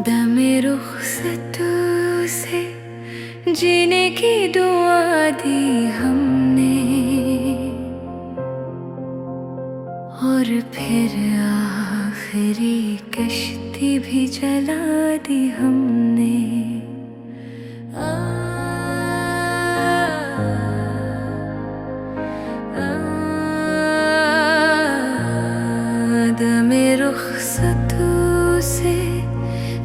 दमे रुखसतों से जीने की दुआ दी हमने, और फिर आखिरी कश्ती भी जला दी हमने। दमे रुखसतों से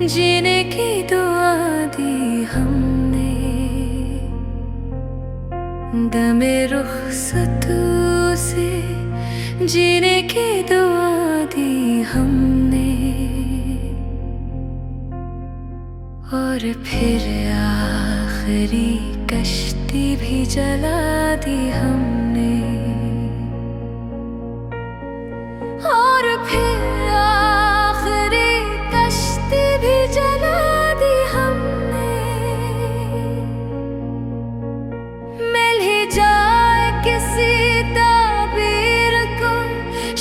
जीने की दुआ दी हमने, दमे रुखसतों से जीने की दुआ दी हमने, और फिर आखिरी कश्ती भी जला दी हमने, और फिर आखिरी कश्ती भी जला दी हमने। मिल ही जाए किसी ताबीर को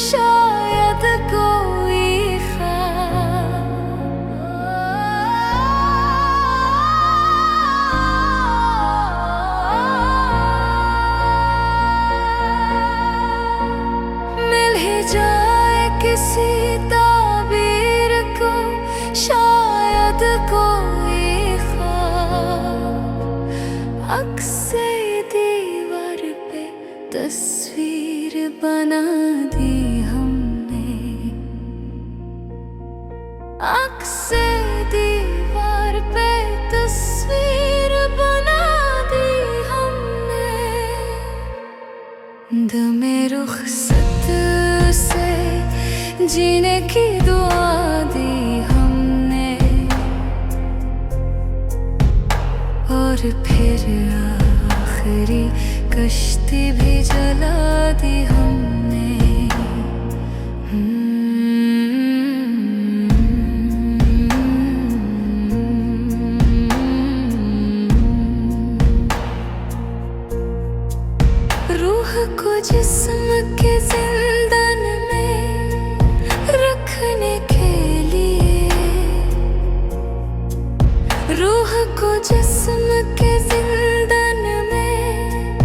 शायद कोई मिल ही जाए किसी ताबीर को शायद कोई ख्वाब। अक्से दीवार पे तस्वीर बना दी हमने, अक्से दीवार पे तस्वीर बना दी हमने। दमे रुखसत से जीने की दुआ दी हमने, और फिर आखिरी कश्ती भी जला दी हमने। रूह को जिस्म के जिंदन में रखने के लिए, रूह को जिस्म के जिंदन में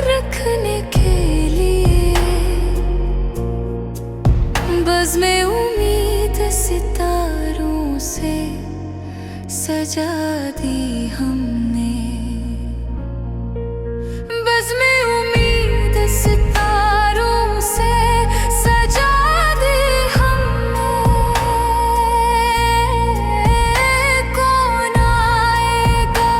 रखने के लिए, बज़्म उम्मीद सितारों से सजा दी हमने, बज़्म उम्मीद सितारों से सजा दी हमने। कौन आएगा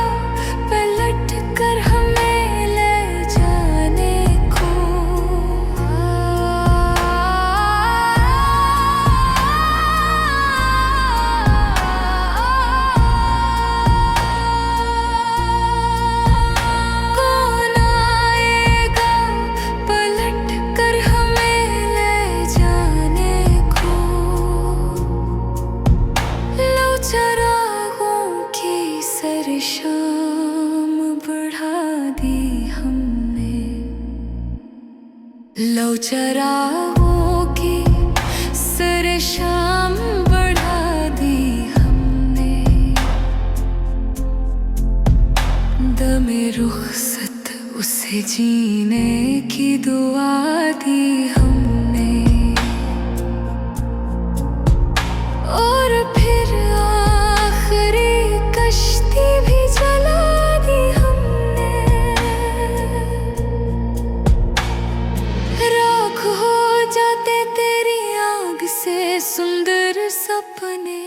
पलट कर हमें ले जाने को, कौन आएगा पलट कर हमें ले जाने को। लो चरागों की सरशाम बढ़ा दी हमने, लो चरागों की सरशाम बढ़ा दी हमने। दमे रुखसत उसे जीने की दुआ दी हमने, और फिर आखिरी कश्ती भी जला दी हमने। राख हो जाते तेरी आग से सुंदर सपने,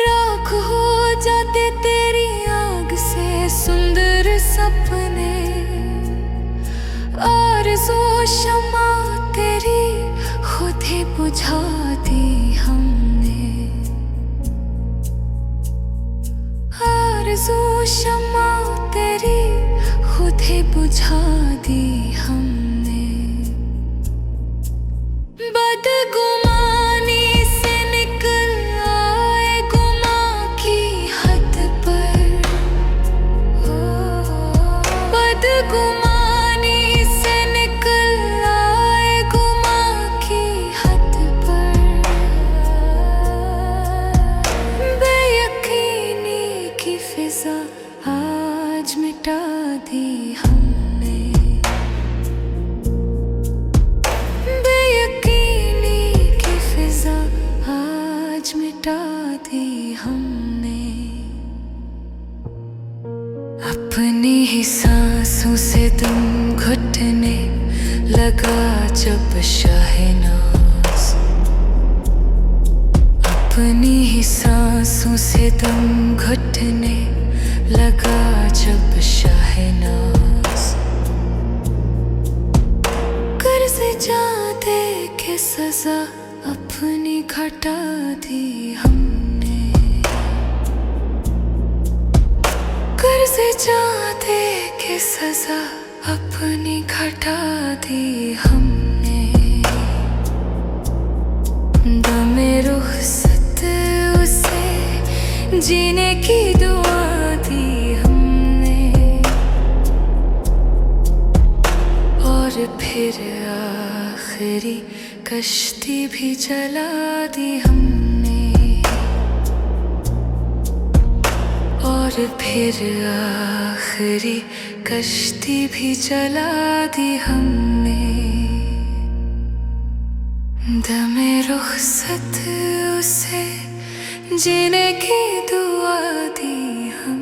राख हो जाते तेरी आग से सुंदर सपने। आरज़ू शम्मा तेरी खुद ही बुझा दी हमने, आरज़ू शम्मा तेरी खुद ही बुझा दी हमने। बदगुमानी से निकल आए गुमा की हद पर, घटा दी हमने। बेयकीनी की फिजा आज मिटा दी हमने। अपनी ही सांसों से दम घुटने लगा जब शाहनाज। अपनी ही सांसों से दम घुटने लगा जब शाहनाज। कर्ज जाते के सजा अपनी घटा दी हमने। कर्ज जाते के सजा अपनी घटा दी हमने। दमे रुखसत उसे जीने की दुआ दी हमने। और फिर आखिरी कश्ती भी जला दी हमने। और फिर आखिरी कश्ती भी जला दी हमने। दमे रुखसत उसे जीने की दुआ दी हमने।